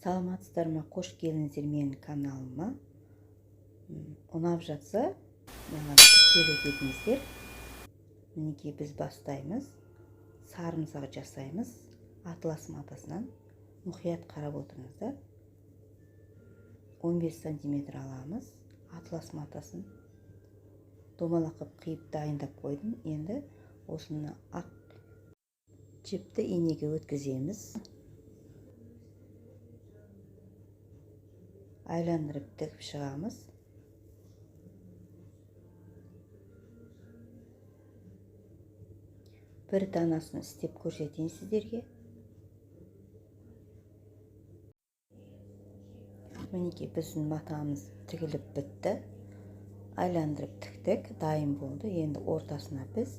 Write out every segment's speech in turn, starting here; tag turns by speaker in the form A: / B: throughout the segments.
A: Саламатсыздарма, қош келдіңіздер менің каналыма. Ұнап жатса, маған тіркеліп кетіңіздер. Мінекей біз бастаймыз. Сарымсақ жасаймыз. Атлас матасынан мұқият қарап отырыңыздар. 15 сантиметр аламыз. Атлас матасын домалақ қып қиып дайындап қойдым. Енді осыны ақ жіпті инеге өткіземіз. Айландырып тігіп шығамыз. Бір танасын істеп көрсетейін сіздерге. Мінекей біздің матамыз тігіліп бітті. Айландырып тіктік, дайын болды. Енді ортасына біз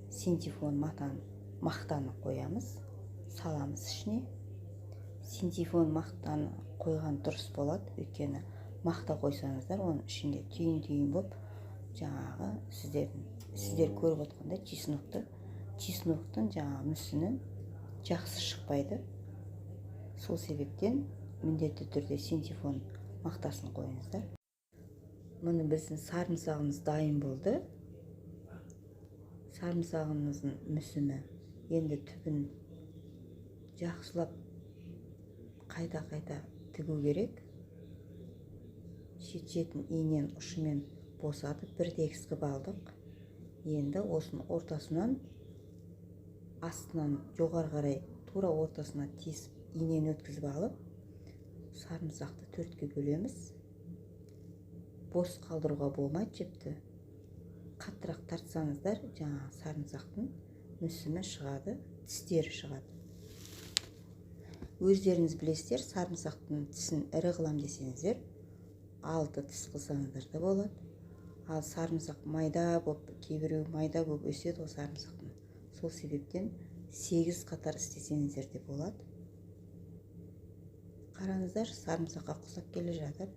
A: синтефон мақтаны қоямыз, саламыз ішіне. Синтефон мақтаны қойған дұрыс болады, өйткені мақта қойсаңыздар, оның ішінде түйін болып, жаңағы сіздер көріп отқанда чесноктың жаңағы мүсіні жақсы шықпайды. Сол себептен міндетті түрде синтефон мақтасын қойыңыздар. Мұны біздің сарымсағымыз дайын болды. Сарымсағымыздың мүсіні енді түбін жақсылап қайта тігу керек. Шет-шетін инен ұшымен босатып бір тегіс қып алдық. Енді осының ортасынан, астынан жоғары қарай тура ортасына тесіп инені өткізіп алып, сарымсақты төртке бөлеміз. Бос қалдыруға болмайды жіпті. Қаттырақ тартсаңыздар, жаңа сарымсақтың мүсіні шығады, тістері шығады. Өздеріңіз білесіздер, сарымсақтың тісін ірі қылам десеңіздер, 6 тіс қылсаңыздар да болады. Ал сарымсақ майда болып, кейбіреу майда болып өседі ғой сарымсақтың. Сол себептен 8 қатар істесеңіздер де болады. Қараңыздар, сарымсаққа құсап келе жатыр.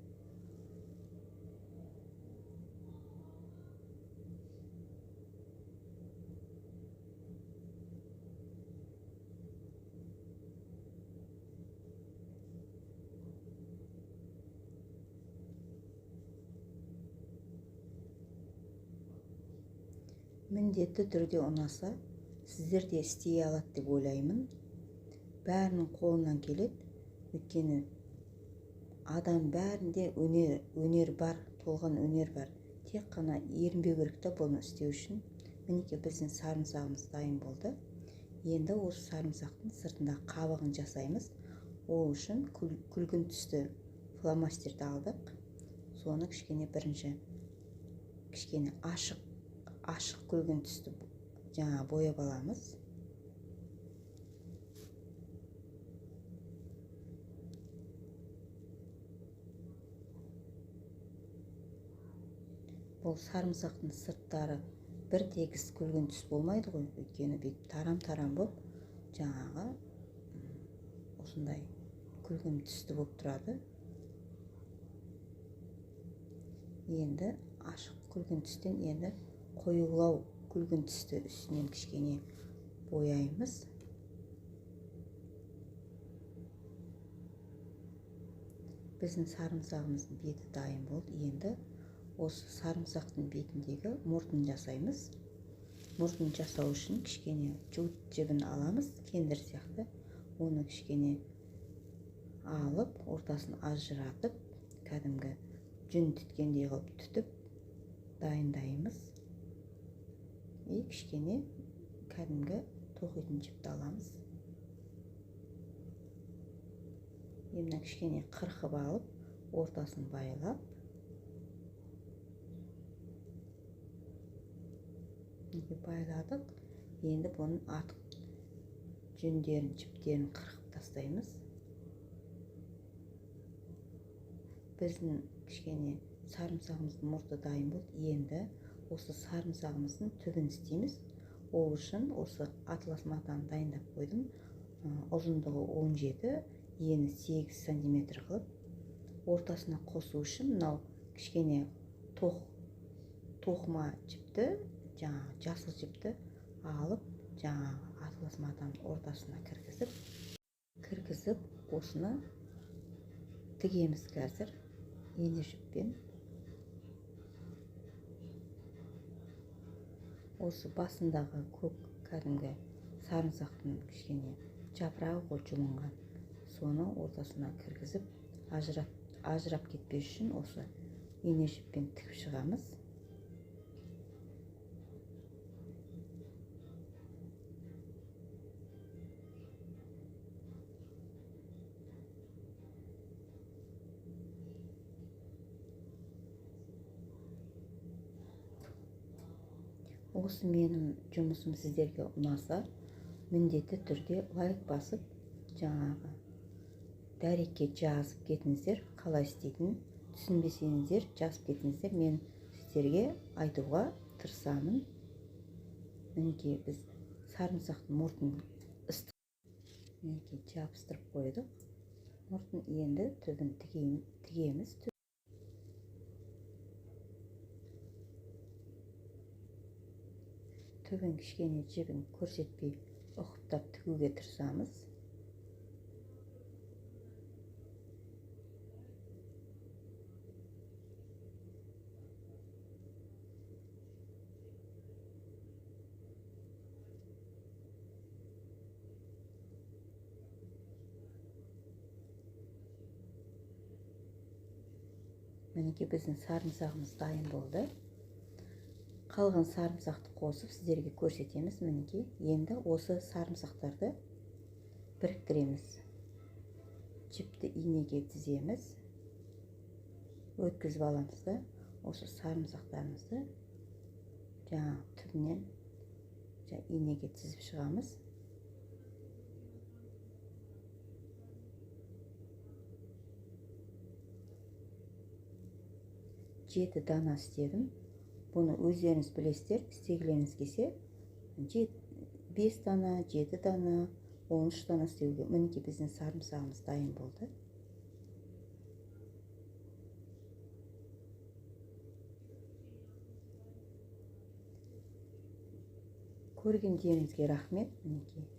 A: Міндетті түрде ұнаса, сіздер де істей алады деп ойлаймын. Бәрінің қолынан келеді. Өйткені адам бәрінде өнер бар, толған өнер бар. Тек қана ерінбеу керек та бұны істеу үшін. Мінекей біздің сарымсағымыз дайын болды. Енді осы сарымсақтың сыртында қабығын жасаймыз. Ол үшін күлгін түсті фломастерді алдық. Соны бірінші кішкене ашық күлгін түсті жаңа бояп аламыз. Бұл сарымсақтың сырттары бір тегіс күлгін түс болмайды ғой, өйткені бүйтіп тарам-тарам болып, жаңағы осындай күлгін түсті болып тұрады. Енді ашық күлгін түстен енді қоюлау күлгін түсті үстінен кішкене бояймыз. Біздің сарымсағымыздың беті дайын болды. Енді осы сарымсақтың бетіндегі мұртын жасаймыз. Мұртын жасау үшін кішкене жуыт жібін аламыз, кендір сияқты. Оны кішкене алып, ортасын ажыратып, кәдімгі жүн түткендей қылып түтіп дайындаймыз. Кішкене кәдімгі тоқитын жіпті аламыз. Енді кішкене қырқып алып, ортасын байлап, байладық. Енді бұның артық жүндерін, жіптерін қырқып тастаймыз. Біздің кішкене сарымсағымыздың мұрты дайын болды. Енді осы сарымсағымыздың түбін істейміз. Ол үшін осы атлас матаны дайындап қойдым. Ұзындығы 17, ені 8 сантиметр қылып. Ортасына қосу үшін мынау кішкене тоқыма жіпті, жаңағы жасыл жіпті алып, жаңағы атлас матаның ортасына кіргізіп осыны тігеміз қазір ине жіппен. Осы басындағы көк кәдімгі сарымсақтың кішкене жапырағы ғой жұлынған. Соны ортасына кіргізіп, ажырап кетпес үшін осы ине жіппен тігіп шығамыз. Осы менің жұмысым сіздерге ұнаса, міндетті түрде лайк басып, жаңағы дәрекке жазып кетіңіздер. Қалай істейтінін түсінбесеңіздер жазып кетіңіздер. Мен сіздерге айтуға тырысамын. Мінекей біз сарымсақтың мұртын мінекей жабыстырып қойдық. Мұртын енді түбін тігеміз. Түбін кішкене жібін көрсетпей ұқыптап тігуге тырысамыз. Мінекей біздің сарымсағымыз дайын болды. Қалған сарымсақты қосып сіздерге көрсетеміз. Мінекей енді осы сарымсақтарды біріктіреміз. Жіпті инеге тіземіз. Өткізіп аламыз да осы сарымсақтарымызды жаңағы түбінен инеге тізіп шығамыз. Жеті дана істедім. Бұны өздеріңіз білесіздер, істегілеріңіз келсе 5 дана, 7 дана, 13 дана істеуге. Мінекей біздің сарымсағымыз дайын болды. Көргендеріңізге рахмет. Мінекей